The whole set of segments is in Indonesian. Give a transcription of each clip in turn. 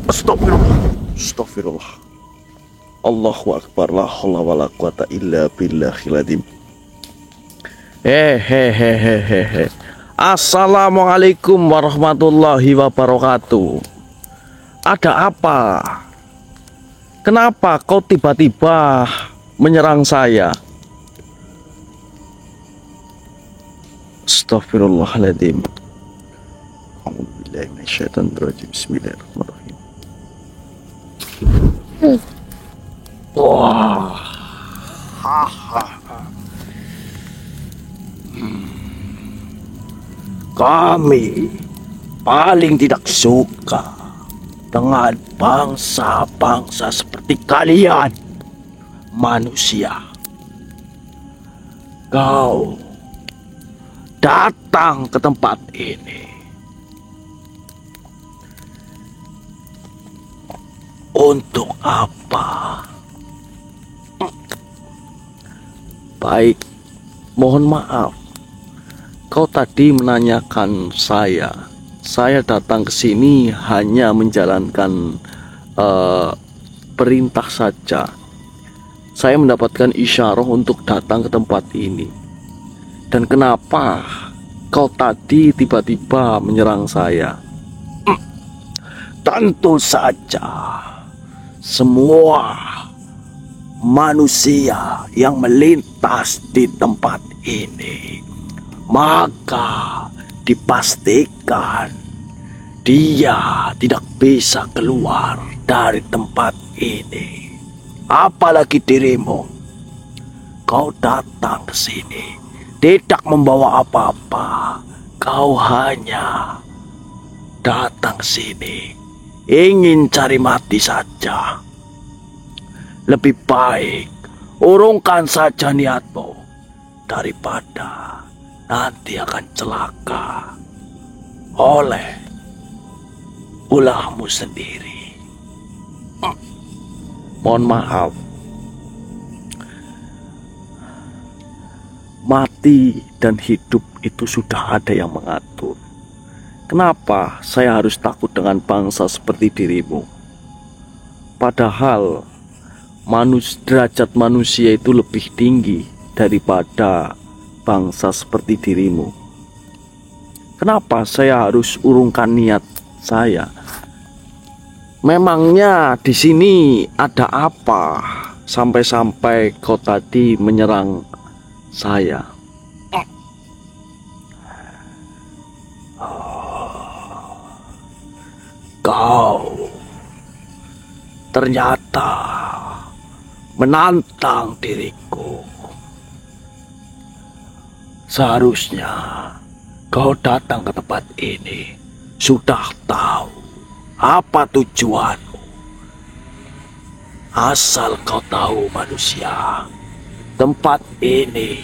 Astagfirullah. Astagfirullah. Allahu Akbar. La haula wala quwata illa billahil adzim. Hehehehehe. Assalamualaikum warahmatullahi wabarakatuh. Ada apa? Kenapa kau tiba-tiba menyerang saya? Astagfirullahaladzim. A'udzubillahi minasyaitonirrajim. Bismillahirrahmanirrahim. Wah. Kami paling tidak suka dengan bangsa-bangsa seperti kalian, manusia. Kau datang ke tempat ini untuk apa? Baik, mohon maaf. Kau tadi menanyakan saya. Saya datang ke sini hanya menjalankan perintah saja. Saya mendapatkan isyarah untuk datang ke tempat ini. Dan kenapa kau tadi tiba-tiba menyerang saya? Tentu saja semua manusia yang melintas di tempat ini, maka dipastikan dia tidak bisa keluar dari tempat ini. Apalagi dirimu, kau datang ke sini tidak membawa apa-apa. Kau hanya datang ke sini ingin cari mati saja. Lebih baik urungkan saja niatmu daripada nanti akan celaka oleh ulahmu sendiri. Mohon maaf. Mati dan hidup itu sudah ada yang mengatur. Kenapa saya harus takut dengan bangsa seperti dirimu? Padahal derajat manusia itu lebih tinggi daripada bangsa seperti dirimu. Kenapa saya harus urungkan niat saya? Memangnya di sini ada apa sampai-sampai kau tadi menyerang saya? Kau ternyata menantang diriku. Seharusnya kau datang ke tempat ini sudah tahu apa tujuanmu. Asal kau tahu, manusia, tempat ini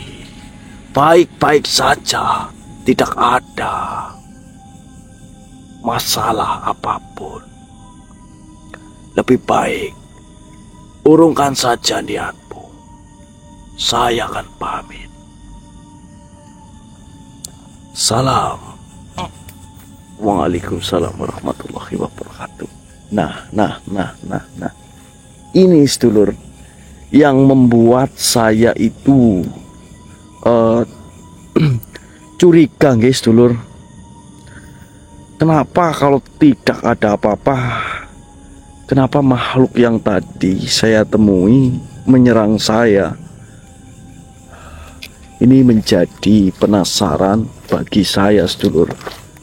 baik-baik saja, tidak ada masalah apapun. Lebih baik urungkan saja niatmu. Saya akan pamit. Salam. Waalaikumsalam warahmatullahi wabarakatuh. Nah. Ini sedulur yang membuat saya itu curiga, guys, sedulur. Kenapa kalau tidak ada apa-apa? Kenapa makhluk yang tadi saya temui menyerang saya? Ini menjadi penasaran bagi saya, sedulur.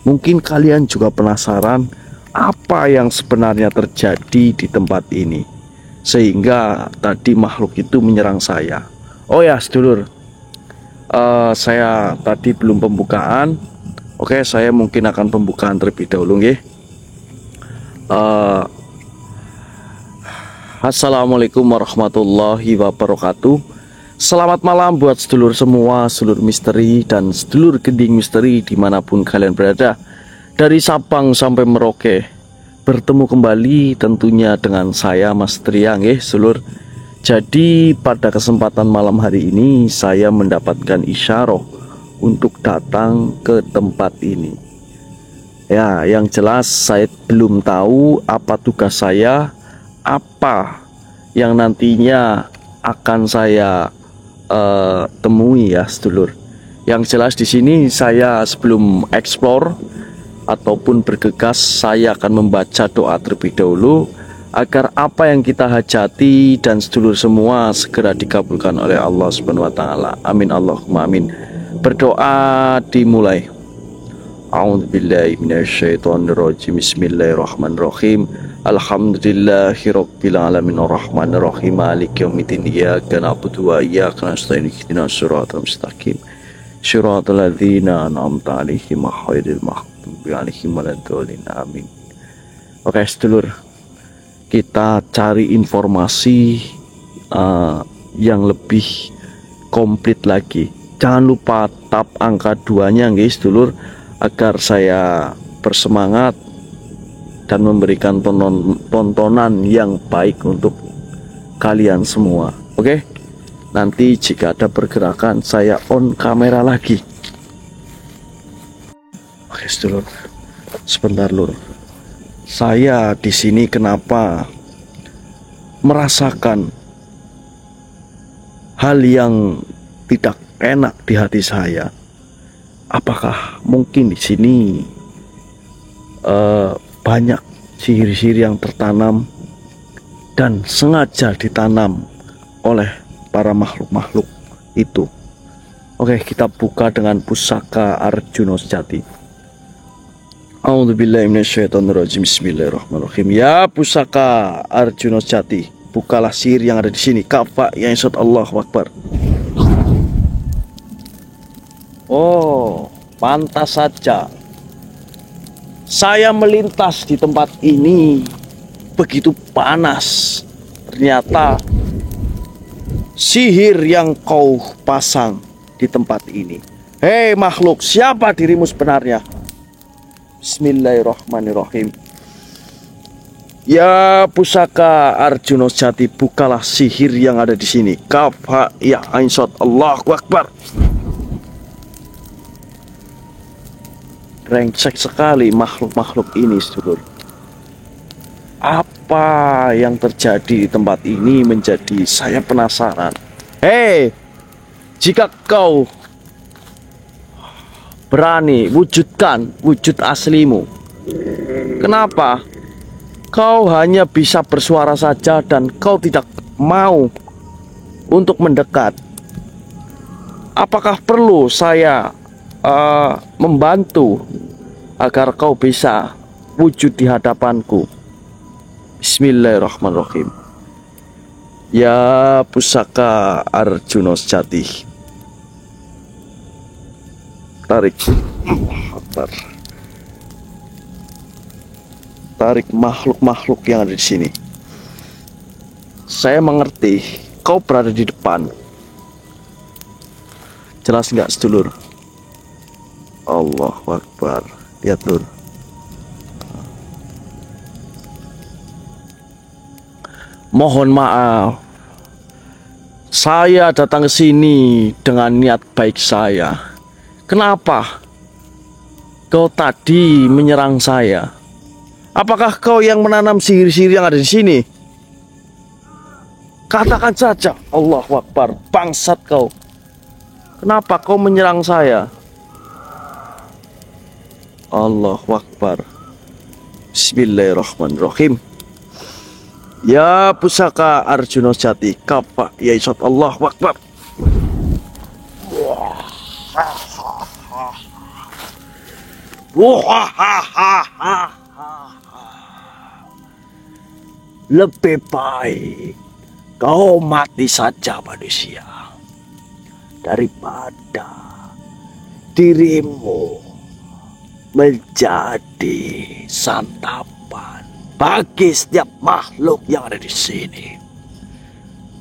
Mungkin kalian juga penasaran apa yang sebenarnya terjadi di tempat ini, sehingga tadi makhluk itu menyerang saya. Oh ya, sedulur, saya tadi belum pembukaan. Oke, saya mungkin akan pembukaan terlebih dahulu, nggih. Assalamualaikum warahmatullahi wabarakatuh. Selamat malam buat sedulur semua, sedulur misteri dan sedulur gending misteri dimanapun kalian berada, dari Sabang sampai Merauke. Bertemu kembali tentunya dengan saya, Mas Tria, nggih, sedulur. Jadi pada kesempatan malam hari ini saya mendapatkan isyarah untuk datang ke tempat ini. Ya, yang jelas saya belum tahu apa tugas saya, apa yang nantinya akan saya temui ya, sedulur. Yang jelas di sini saya sebelum explore ataupun bergegas, saya akan membaca doa terlebih dahulu agar apa yang kita hajati dan sedulur semua segera dikabulkan oleh Allah Subhanahu wa taala. Amin Allahumma amin. Berdoa dimulai. A'udzubillahi minasyaitonirrajim. Bismillahirrahmanirrahim. Alhamdulillahirabbil alamin arrahmanirrahim maliki yaumiddin iyyaka na'budu wa iyyaka nasta'in ihdinas siratal mustaqim siratal ladzina an'amta 'alaihim ghairil maghdubi 'alaihim waladdallin. Amin. Oke, sedulur, kita cari informasi yang lebih komplit lagi. Jangan lupa tap angka 2-nya guys, sedulur, agar saya bersemangat dan memberikan tontonan yang baik untuk kalian semua. Oke, nanti jika ada pergerakan saya on kamera lagi. Oke sedulur, sebentar lur. Saya di sini kenapa merasakan hal yang tidak enak di hati saya? Apakah mungkin di sini banyak sihir-sihir yang tertanam dan sengaja ditanam oleh para makhluk-makhluk itu? Oke, kita buka dengan pusaka Arjuna Sejati. A'udzubillahi minasyaitonirrajim. Bismillahirrahmanirrahim. Ya pusaka Arjuna Sejati, bukalah sihir yang ada di sini. Kafa ya insya Allahu Akbar. Oh, pantas saja saya melintas di tempat ini begitu panas. Ternyata sihir yang kau pasang di tempat ini. Hei makhluk, siapa dirimu sebenarnya? Bismillahirrahmanirrahim. Ya pusaka Arjuna Sejati, bukalah sihir yang ada di sini. Kafa ya insya Allahu Akbar. Rengsek sekali makhluk-makhluk ini, sedulur. Apa yang terjadi di tempat ini menjadi saya penasaran. Hei, jika kau berani wujudkan wujud aslimu, kenapa kau hanya bisa bersuara saja dan kau tidak mau untuk mendekat? Apakah perlu saya membantu agar kau bisa wujud di hadapanku? Bismillahirrahmanirrahim. Ya pusaka Arjuna Sejati, tarik makhluk-makhluk yang ada di sini. Saya mengerti kau berada di depan. Jelas nggak sedulur? Allahu Akbar. Lihat lur. Mohon maaf, saya datang ke sini dengan niat baik saya. Kenapa kau tadi menyerang saya? Apakah kau yang menanam sihir-sihir yang ada di sini? Katakan saja. Allahu Akbar. Bangsat kau. Kenapa kau menyerang saya? Allahu Akbar. Bismillahirrahmanirrahim. Ya pusaka Arjuna Sejati, kafa ya isat Allahu Akbar. Lebih baik kau mati saja manusia daripada dirimu menjadi santapan bagi setiap makhluk yang ada di sini.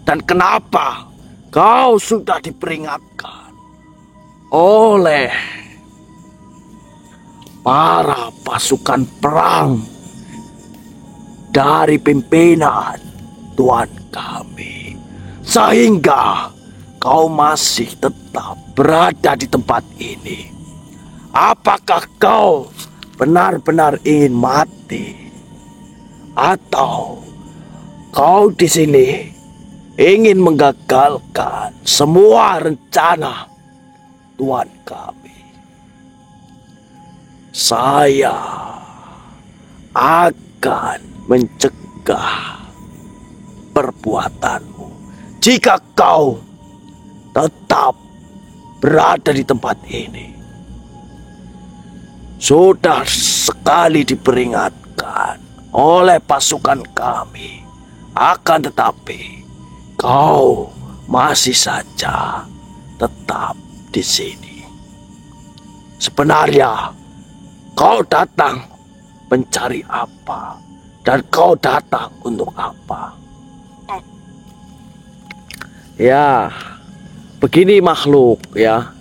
Dan kenapa kau sudah diperingatkan oleh para pasukan perang dari pimpinan Tuhan kami, sehingga kau masih tetap berada di tempat ini? Apakah kau benar-benar ingin mati, atau kau di sini ingin menggagalkan semua rencana Tuhan kami? Saya akan mencegah perbuatanmu jika kau tetap berada di tempat ini. Sudah sekali diperingatkan oleh pasukan kami, akan tetapi kau masih saja tetap di sini. Sebenarnya kau datang mencari apa, dan kau datang untuk apa? Ya, begini makhluk ya.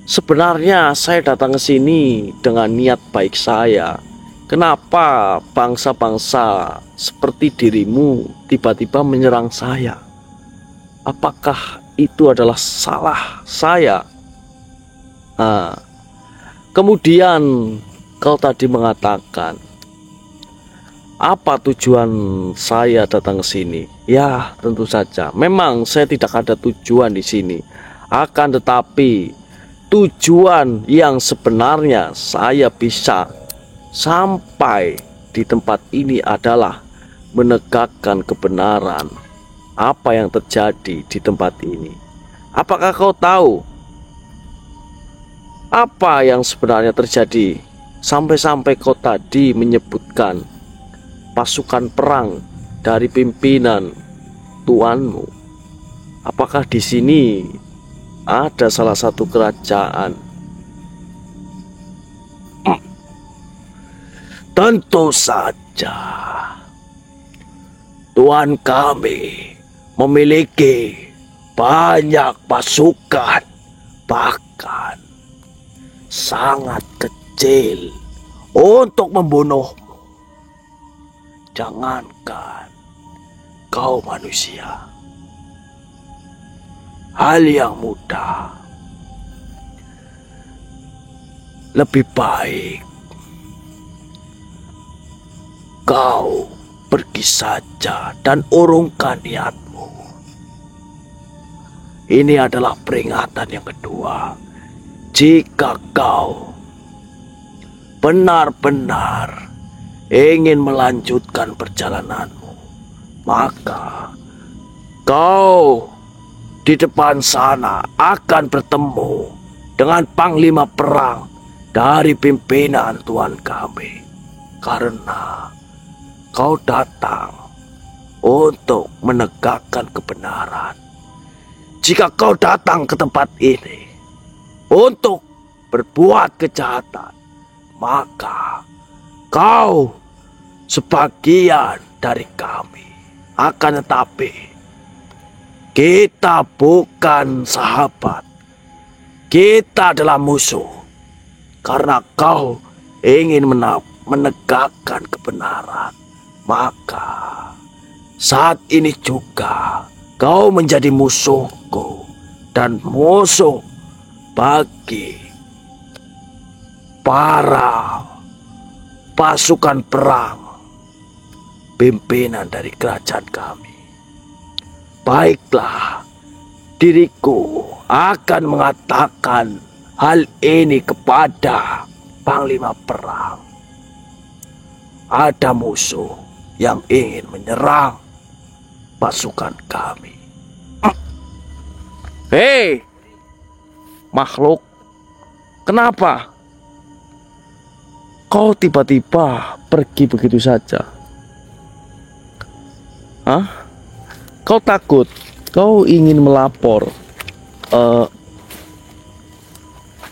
Sebenarnya saya datang ke sini dengan niat baik saya. Kenapa bangsa-bangsa seperti dirimu tiba-tiba menyerang saya? Apakah itu adalah salah saya? Nah, kemudian kau tadi mengatakan, apa tujuan saya datang ke sini? Ya, tentu saja. Memang saya tidak ada tujuan di sini. Akan tetapi tujuan yang sebenarnya saya bisa sampai di tempat ini adalah menegakkan kebenaran apa yang terjadi di tempat ini. Apakah kau tahu apa yang sebenarnya terjadi? Sampai-sampai kau tadi menyebutkan pasukan perang dari pimpinan tuanmu. Apakah di sini ada salah satu kerajaan? Tentu saja. Tuan kami memiliki banyak pasukan, bahkan sangat kecil untuk membunuhmu. Jangankan kau manusia, hal yang mudah. Lebih baik kau pergi saja dan urungkan niatmu. Ini adalah peringatan yang kedua. Jika kau benar-benar ingin melanjutkan perjalananmu, maka kau di depan sana akan bertemu dengan panglima perang dari pimpinan Tuan kami. Karena kau datang untuk menegakkan kebenaran. Jika kau datang ke tempat ini untuk berbuat kejahatan, maka kau sebagian dari kami. Akan tetapi kita bukan sahabat, kita adalah musuh. Karena kau ingin menegakkan kebenaran, maka saat ini juga kau menjadi musuhku dan musuh bagi para pasukan perang pimpinan dari kerajaan kami. Baiklah, diriku akan mengatakan hal ini kepada panglima perang. Ada musuh yang ingin menyerang pasukan kami. Hei, makhluk, kenapa kau tiba-tiba pergi begitu saja? Hah? Kau takut? Kau ingin melapor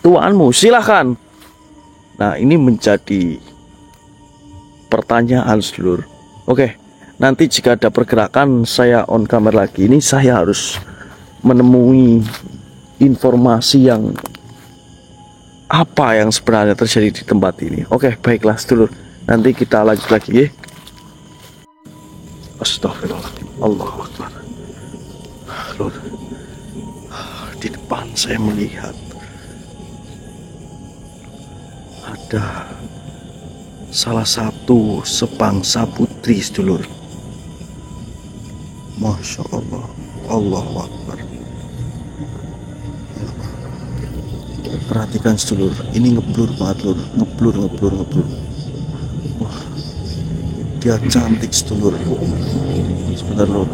tuanmu? Silahkan. Nah, ini menjadi pertanyaan, seluruh. Oke, nanti jika ada pergerakan saya on kamera lagi. Ini saya harus menemui informasi yang apa yang sebenarnya terjadi di tempat ini. Oke, baiklah, sedulur. Nanti kita lanjut lagi ya. Astagfirullahaladzim. Allahu Akbar. Lur, di depan saya melihat ada salah satu sebangsa putri sedulur. Masya Allah, Allahu Akbar. Perhatikan sedulur, ini ngeblur banget lur, ngeblur. Wah, dia cantik sedulur. Sebentar lur.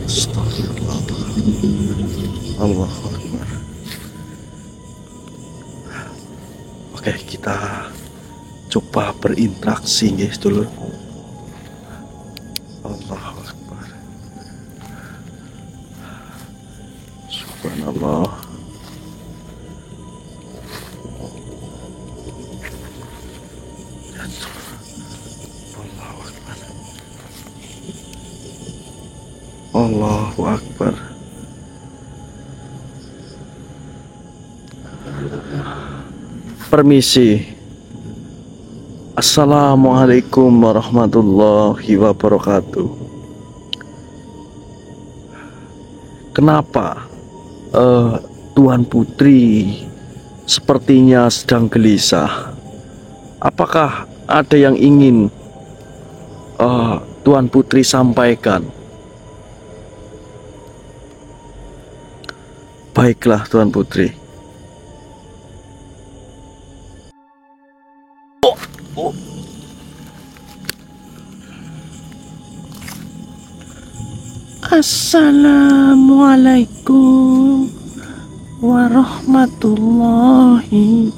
Astagfirullah. Allahu Akbar. Oke, kita coba berinteraksi guys dulu. Allahu Akbar. Subhanallah. Allahu Akbar. Allahu Akbar. Permisi. Assalamualaikum warahmatullahi wabarakatuh. Kenapa Tuan Putri sepertinya sedang gelisah? Apakah ada yang ingin Tuan Putri sampaikan? Baiklah Tuan Putri. Assalamualaikum warahmatullahi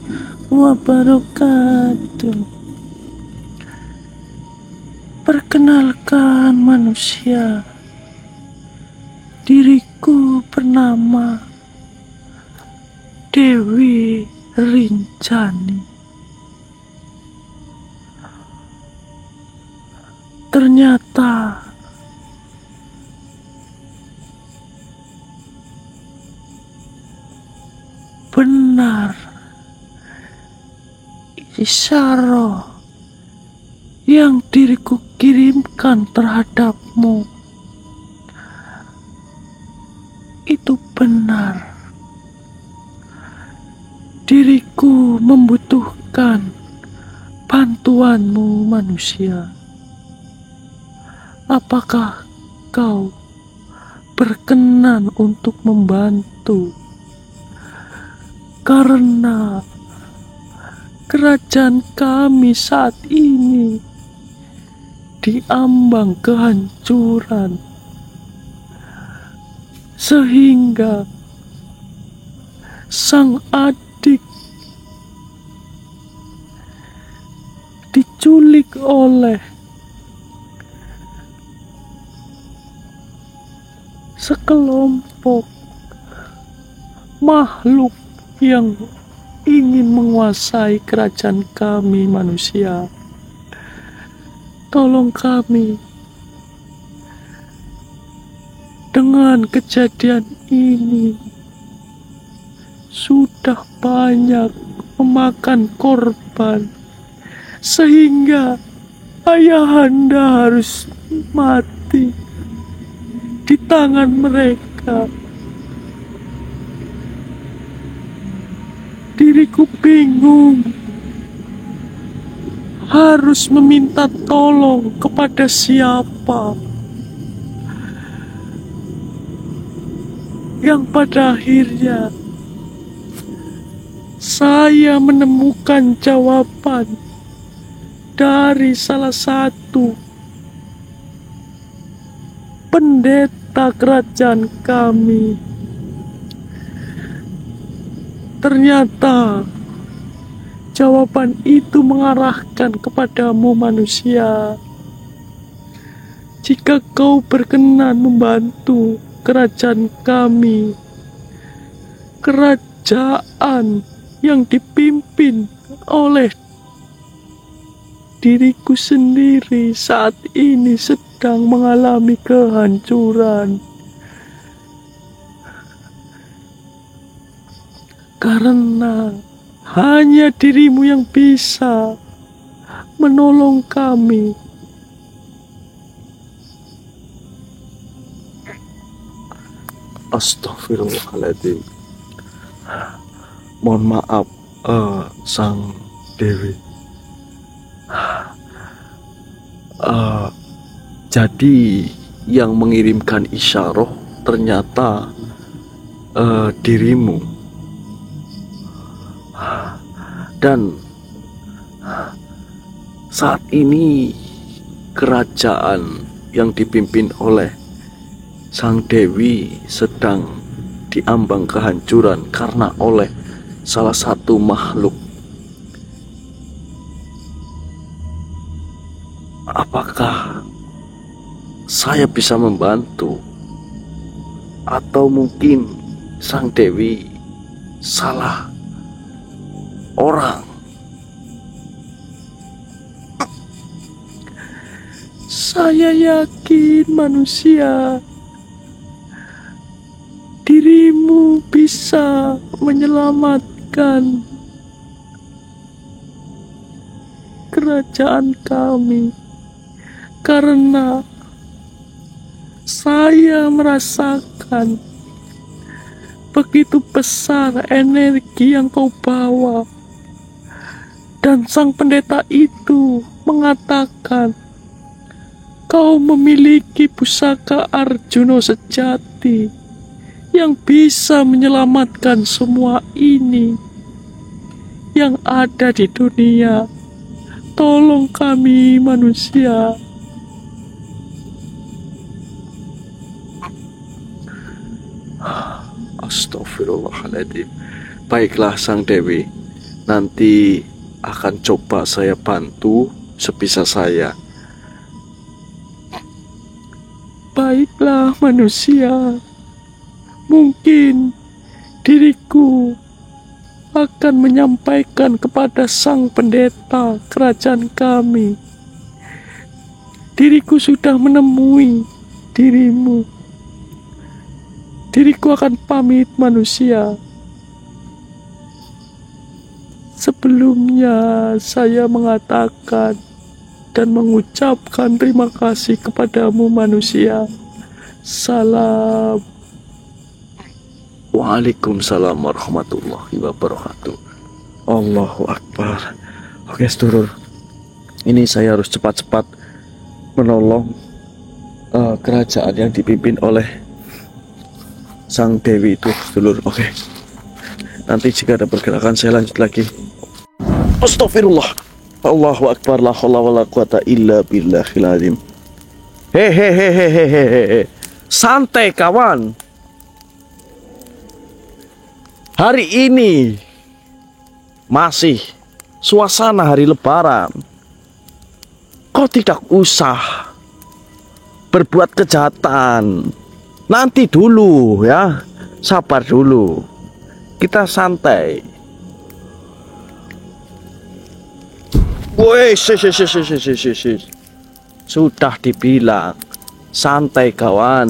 wabarakatuh. Perkenalkan manusia, diriku bernama Dewi Rinjani. Ternyata benar isyarah yang diriku kirimkan terhadapmu itu benar. Diriku membutuhkan bantuanmu manusia. Apakah kau berkenan untuk membantu? Karena kerajaan kami saat ini diambang kehancuran, sehingga sang adik diculik oleh sekelompok makhluk yang ingin menguasai kerajaan kami manusia. Tolong kami. Dengan kejadian ini sudah banyak memakan korban, sehingga ayahanda harus mati di tangan mereka. Diriku bingung harus meminta tolong kepada siapa, yang pada akhirnya saya menemukan jawaban dari salah satu pendeta kerajaan kami. Ternyata jawaban itu mengarahkan kepadamu manusia. Jika kau berkenan membantu kerajaan kami, kerajaan yang dipimpin oleh diriku sendiri saat ini sedang mengalami kehancuran. Karena hanya dirimu yang bisa menolong kami. Astagfirullahaladzim. Mohon maaf sang Dewi. Jadi yang mengirimkan isyarah ternyata dirimu. Dan saat ini kerajaan yang dipimpin oleh Sang Dewi sedang diambang kehancuran karena oleh salah satu makhluk. Apakah saya bisa membantu? Atau mungkin Sang Dewi salah orang? Saya yakin manusia, dirimu bisa menyelamatkan kerajaan kami, karena saya merasakan begitu besar energi yang kau bawa. Dan sang pendeta itu mengatakan kau memiliki pusaka Arjuna sejati yang bisa menyelamatkan semua ini yang ada di dunia. Tolong kami manusia. Astagfirullahaladzim. Baiklah Sang Dewi, nanti akan coba saya bantu sebisa saya. Baiklah manusia, mungkin diriku akan menyampaikan kepada sang pendeta kerajaan kami. Diriku sudah menemui dirimu. Diriku akan pamit manusia. Sebelumnya saya mengatakan dan mengucapkan terima kasih kepadamu manusia. Salam. Waalaikumsalam warahmatullahi wabarakatuh. Allahu Akbar. Oke sedulur, ini saya harus cepat-cepat menolong kerajaan yang dipimpin oleh Sang Dewi itu sedulur. Oke, nanti jika ada pergerakan saya lanjut lagi. Astagfirullah. Allahu Akbar. La haula wala quwata illa billahil azim. Hehehehehehe. Santai kawan. Hari ini masih suasana hari lebaran. Kau tidak usah berbuat kejahatan. Nanti dulu ya. Sabar dulu. Kita santai. Woi, sudah dibilang santai kawan.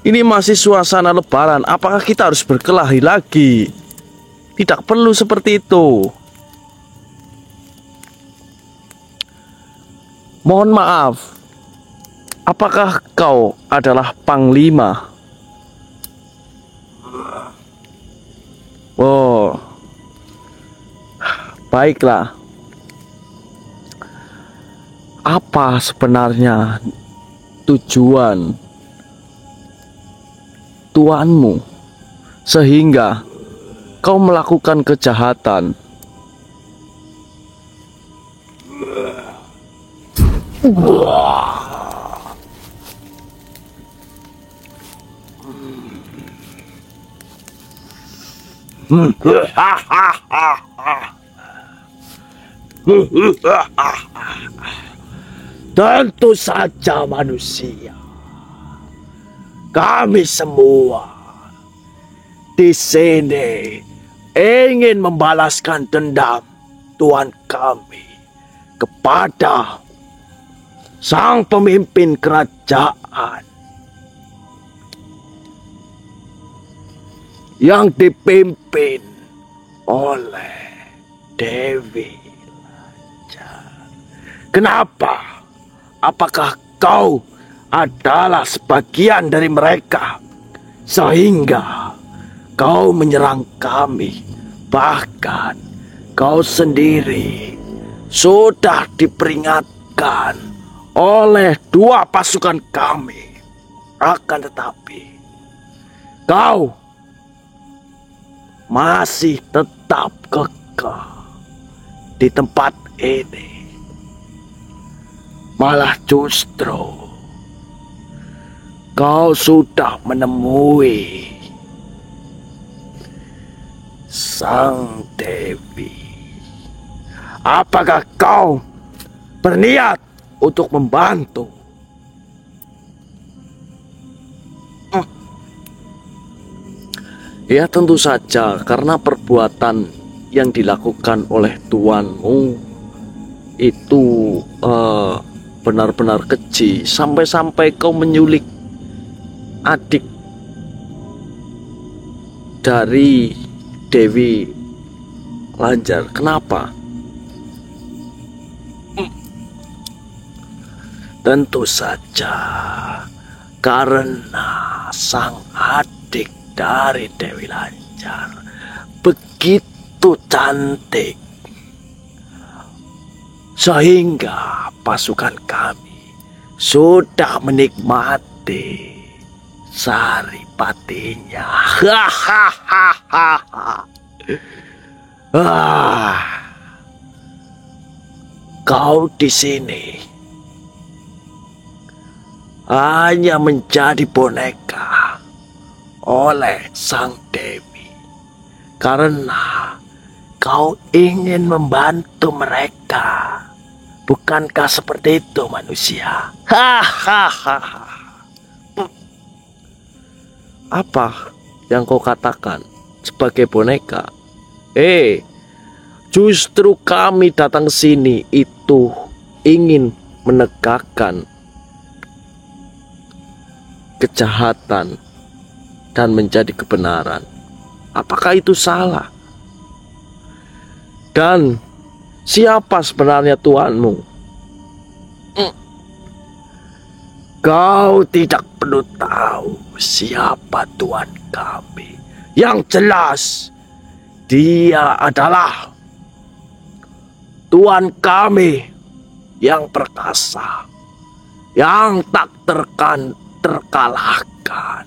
Ini masih suasana lebaran. Apakah kita harus berkelahi lagi? Tidak perlu seperti itu. Mohon maaf. Apakah kau adalah panglima? Oh, baiklah. Apa sebenarnya tujuan tuanmu sehingga kau melakukan kejahatan? Tentu saja manusia. Kami semua di sini ingin membalaskan dendam Tuhan kami kepada sang pemimpin kerajaan yang dipimpin oleh Dewi Lanjar. Kenapa? Apakah kau adalah sebagian dari mereka sehingga kau menyerang kami? Bahkan kau sendiri sudah diperingatkan oleh dua pasukan kami. Akan tetapi kau masih tetap kekeh di tempat ini. Malah justru kau sudah menemui Sang Dewi. Apakah kau berniat untuk membantu? Ya tentu saja, karena perbuatan yang dilakukan oleh tuanmu itu benar-benar keji. Sampai-sampai kau menyulik adik dari Dewi Lanjar. Kenapa? Tentu saja karena sang adik dari Dewi Lanjar begitu cantik, sehingga pasukan kami sudah menikmati saripatinya. Kau di sini hanya menjadi boneka oleh Sang Dewi karena kau ingin membantu mereka. Bukankah seperti itu manusia? Apa yang kau katakan sebagai boneka? Justru kami datang sini itu ingin menegakkan kejahatan dan menjadi kebenaran. Apakah itu salah? Dan siapa sebenarnya tuanmu? Kau tidak perlu tahu siapa tuan kami. Yang jelas, dia adalah tuan kami yang perkasa, yang tak terkalahkan,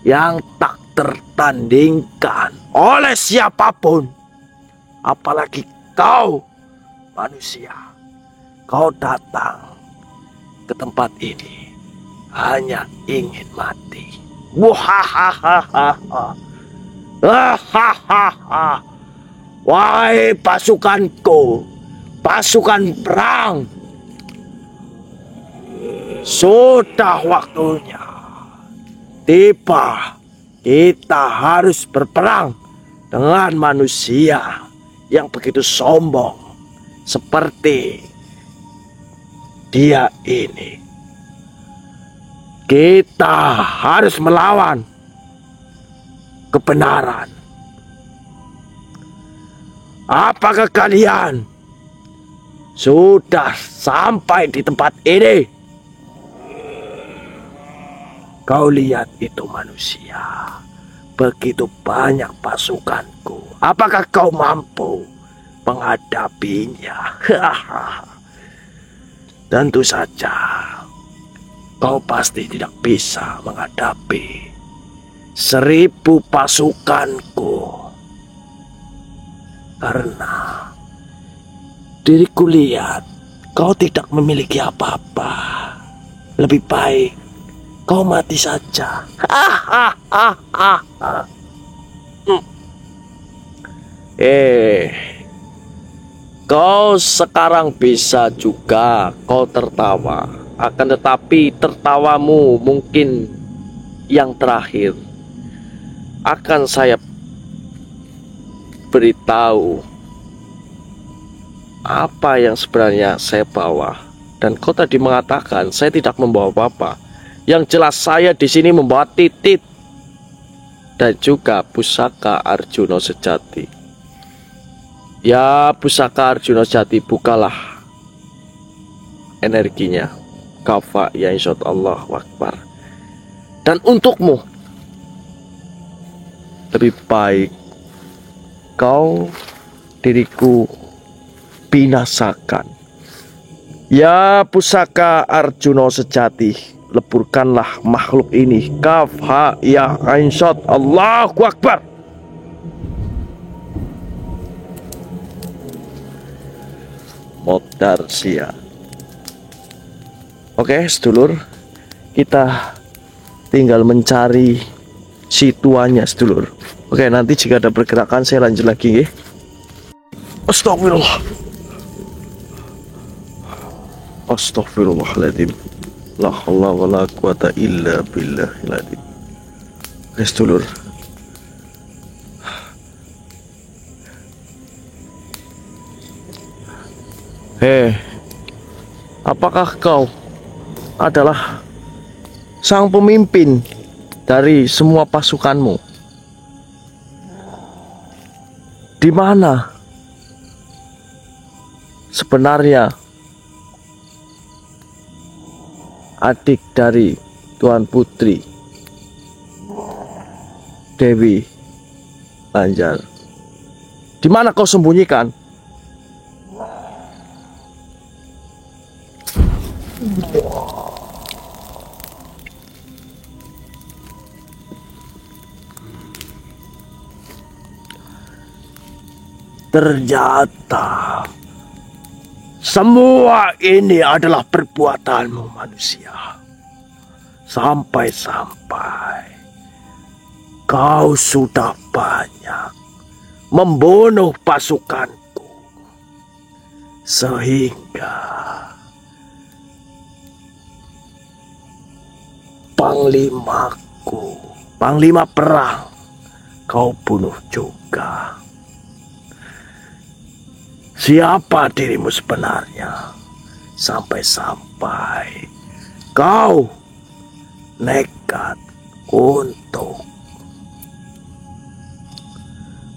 yang tak tertandingkan oleh siapapun. Apalagi kau manusia. Kau datang ke tempat ini hanya ingin mati. Wahai pasukanku, pasukan perang, sudah waktunya tiba. Kita harus berperang dengan manusia yang begitu sombong seperti dia ini. Kita harus melawan kebenaran. Apakah kalian sudah sampai di tempat ini? Kau lihat itu manusia, begitu banyak pasukanku. Apakah kau mampu menghadapinya? Tentu saja kau pasti tidak bisa menghadapi 1000 pasukanku, karena diriku lihat kau tidak memiliki apa-apa. Lebih baik kau mati saja. Kau sekarang bisa juga kau tertawa. Akan tetapi tertawamu mungkin yang terakhir. Akan saya beritahu apa yang sebenarnya saya bawa. Dan kau tadi mengatakan saya tidak membawa apa-apa. Yang jelas saya di sini membawa titit dan juga pusaka Arjuna sejati. Ya, pusaka Arjuna sejati, bukalah energinya. Kafa ya insyaallah Akbar. Dan untukmu lebih baik kau diriku binasakan. Ya pusaka Arjuna sejati, leburkanlah makhluk ini. Kaf ha ya ain shad. Allahu Akbar. Modarsia. Oke, sedulur, kita tinggal mencari si tuanya, sedulur. Oke, nanti jika ada pergerakan saya lanjut lagi, ya. Astagfirullah. Astagfirullahaladzim. La haula wala quwata illa billahil adzim. Oke, sedulur. Apakah kau adalah sang pemimpin dari semua pasukanmu? Di mana sebenarnya adik dari Tuan Putri Dewi Lanjar? Di mana kau sembunyikan? Ternyata semua ini adalah perbuatanmu, manusia. Sampai-sampai kau sudah banyak membunuh pasukanku, sehingga panglimaku, panglima perang, kau bunuh juga. Siapa dirimu sebenarnya? Sampai-sampai kau nekat untuk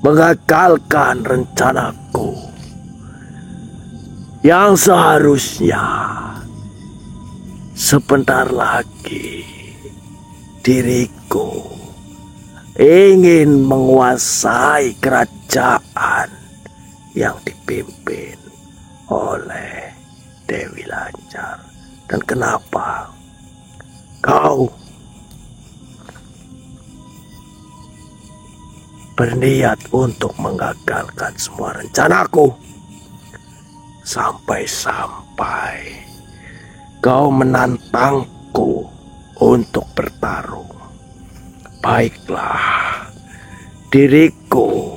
mengagalkan rencanaku yang seharusnya sebentar lagi diriku ingin menguasai kerajaan yang dipimpin oleh Dewi Lanjar. Dan kenapa kau berniat untuk mengagalkan semua rencanaku? Sampai-sampai kau menantangku untuk bertarung. Baiklah, diriku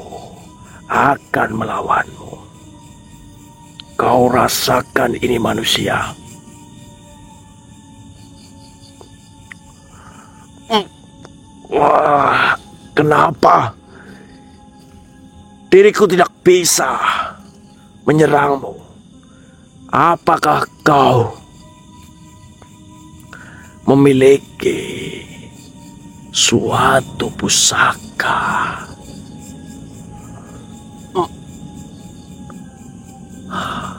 akan melawanmu. Kau rasakan ini, manusia. Wah, kenapa diriku tidak bisa menyerangmu? Apakah kau memiliki suatu pusaka?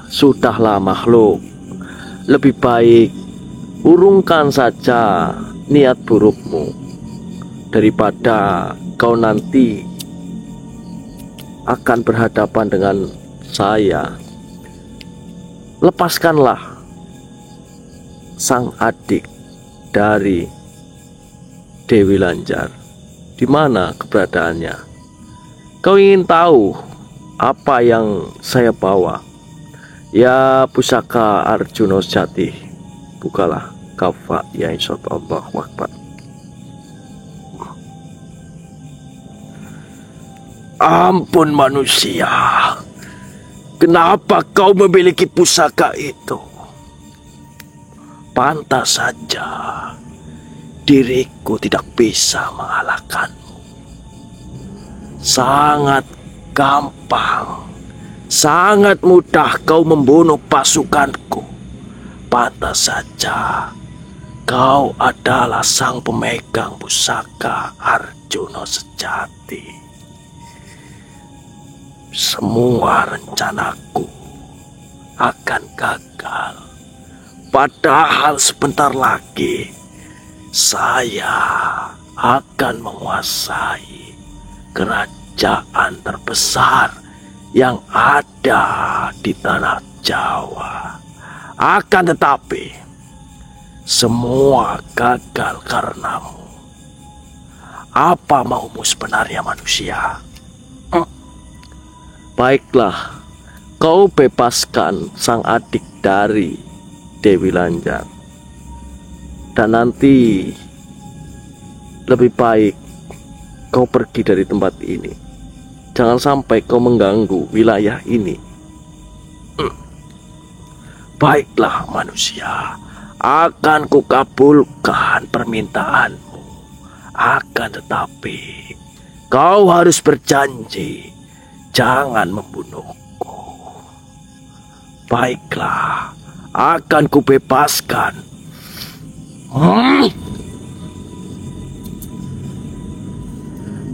Sudahlah makhluk, lebih baik urungkan saja niat burukmu daripada kau nanti akan berhadapan dengan saya. Lepaskanlah sang adik dari Dewi Lanjar. Di mana keberadaannya? Kau ingin tahu apa yang saya bawa? Ya pusaka Arjuna sejati, bukalah kafa ya insyaallah. Akbar. Ampun manusia, kenapa kau memiliki pusaka itu? Pantas saja diriku tidak bisa mengalahkanmu. Sangat gampang, sangat mudah kau membunuh pasukanku. Pantas saja kau adalah sang pemegang pusaka Arjuna sejati. Semua rencanaku akan gagal. Padahal sebentar lagi saya akan menguasai kerajaan terbesar yang ada di tanah Jawa. Akan tetapi, semua gagal karenamu. Apa maumu sebenarnya manusia? Baiklah, kau bebaskan sang adik dari Dewi Lanjar. Dan nanti lebih baik kau pergi dari tempat ini. Jangan sampai kau mengganggu wilayah ini. Baiklah manusia, akan kukabulkan permintaanmu. Akan tetapi, kau harus berjanji jangan membunuhku. Baiklah, akan kubebaskan.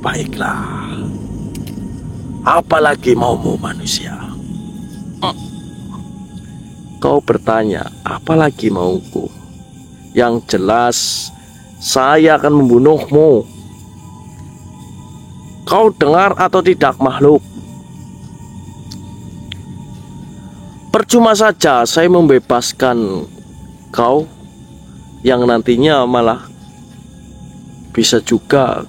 Baiklah, apalagi maumu manusia? Kau bertanya, apalagi mauku? Yang jelas, saya akan membunuhmu. Kau dengar atau tidak, makhluk? Percuma saja saya membebaskan kau, yang nantinya malah bisa juga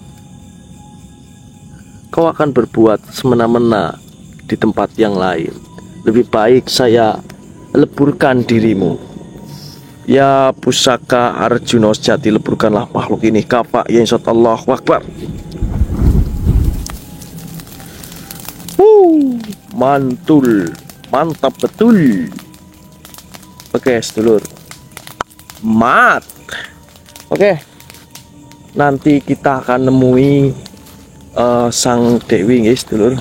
kau akan berbuat semena-mena di tempat yang lain. Lebih baik saya leburkan dirimu. Ya pusaka Arjuna sejati, leburkanlah makhluk ini. Kapak ya Allahu Akbar. Mantul, mantap betul. Oke sedulur, mat. Oke, nanti kita akan nemui sang Dewi guys sedulur.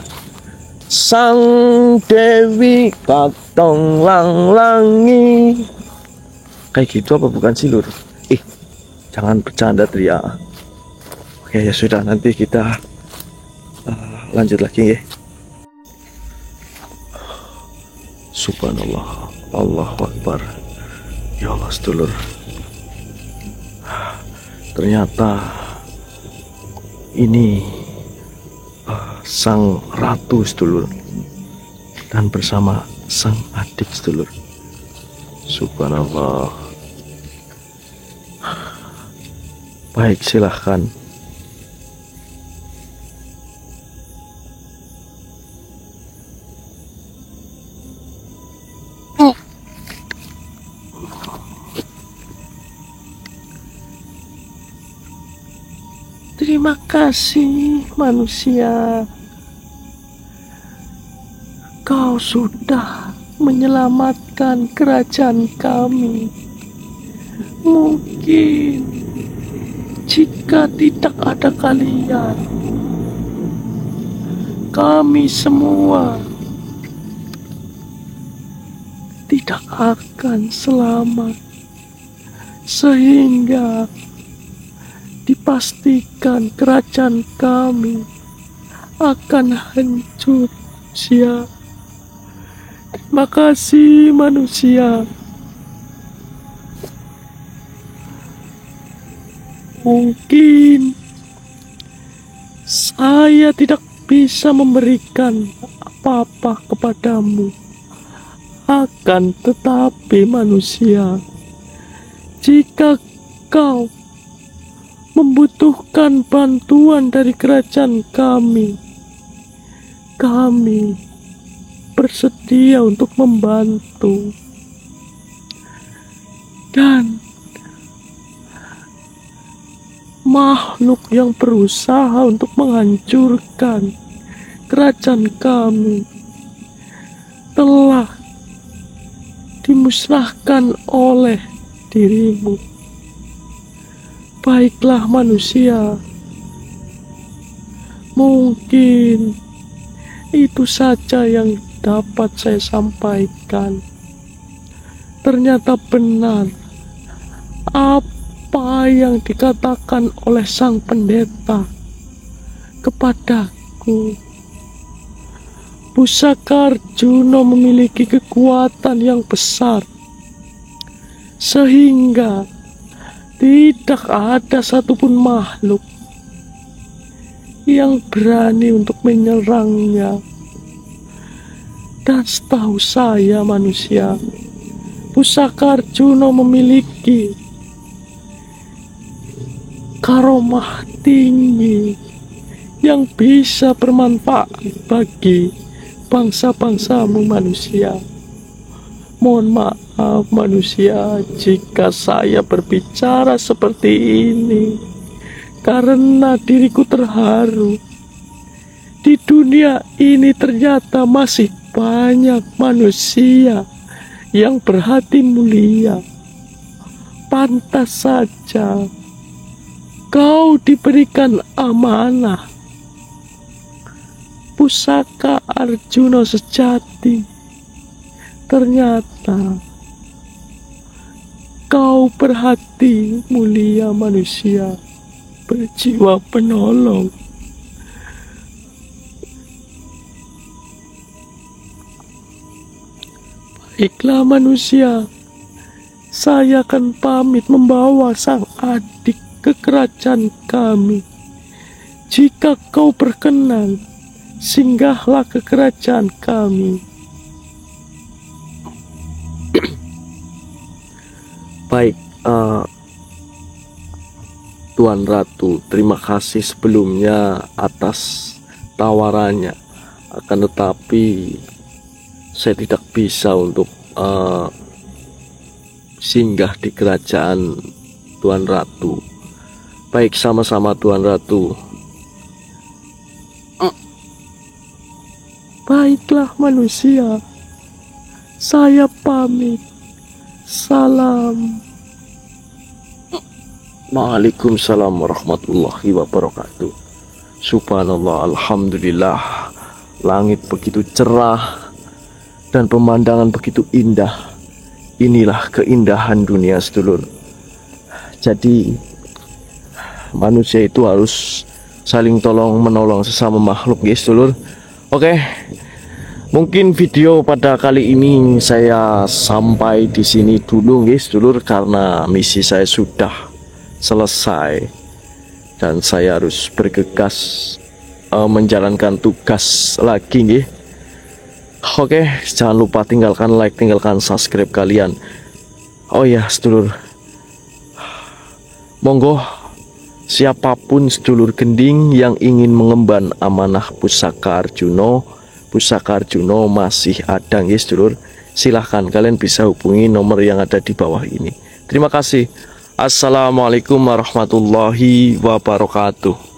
Sang Dewi katong lang-langi. Kayak gitu apa bukan sih lur? Jangan bercanda Tria. Oke ya sudah, nanti kita lanjut lagi ya. Subhanallah, Allahu Akbar. Ya Allah sedulur, ternyata ini sang ratu sedulur, dan bersama sang adik sedulur. Subhanallah. Baik, silahkan. Terima kasih manusia. Kau sudah menyelamatkan kerajaan kami. Mungkin jika tidak ada kalian, kami semua tidak akan selamat. Sehingga dipastikan kerajaan kami akan hancur. Terima kasih manusia. Mungkin saya tidak bisa memberikan apa-apa kepadamu. Akan tetapi manusia, jika kau membutuhkan bantuan dari kerajaan kami bersedia untuk membantu. Dan makhluk yang berusaha untuk menghancurkan kerajaan kami telah dimusnahkan oleh dirimu. Baiklah manusia, mungkin itu saja yang dapat saya sampaikan. Ternyata benar apa yang dikatakan oleh sang pendeta kepadaku. Pusaka Arjuna memiliki kekuatan yang besar, sehingga tidak ada satupun makhluk yang berani untuk menyerangnya. Dan setahu saya manusia, pusaka Arjuna memiliki karomah tinggi yang bisa bermanfaat bagi bangsa-bangsamu manusia. Mohon maaf manusia jika saya berbicara seperti ini, karena diriku terharu. Di dunia ini ternyata masih banyak manusia yang berhati mulia. Pantas saja kau diberikan amanah pusaka Arjuna sejati. Ternyata kau berhati mulia manusia, berjiwa penolong. Baiklah manusia, saya akan pamit membawa sang adik ke kerajaan kami. Jika kau berkenan, singgahlah ke kerajaan kami. Baik, Tuan Ratu, terima kasih sebelumnya atas tawarannya. Akan tetapi saya tidak bisa untuk singgah di kerajaan Tuan Ratu. Baik, sama-sama Tuan Ratu. Baiklah manusia, saya pamit. Salam. Waalaikumsalam warahmatullahi wabarakatuh. Subhanallah, alhamdulillah. Langit begitu cerah dan pemandangan begitu indah. Inilah keindahan dunia, sedulur. Jadi manusia itu harus saling tolong menolong sesama makhluk, ya sedulur. Oke, mungkin video pada kali ini saya sampai di sini dulu, guys, dulur, karena misi saya sudah selesai dan saya harus bergegas menjalankan tugas lagi, guys. Oke, jangan lupa tinggalkan like, tinggalkan subscribe kalian. Oh ya, sedulur, monggo siapapun sedulur gending yang ingin mengemban amanah pusaka Arjuna, pusaka Arjuna masih ada, guys, dulur. Silahkan kalian bisa hubungi nomor yang ada di bawah ini. Terima kasih. Assalamualaikum warahmatullahi wabarakatuh.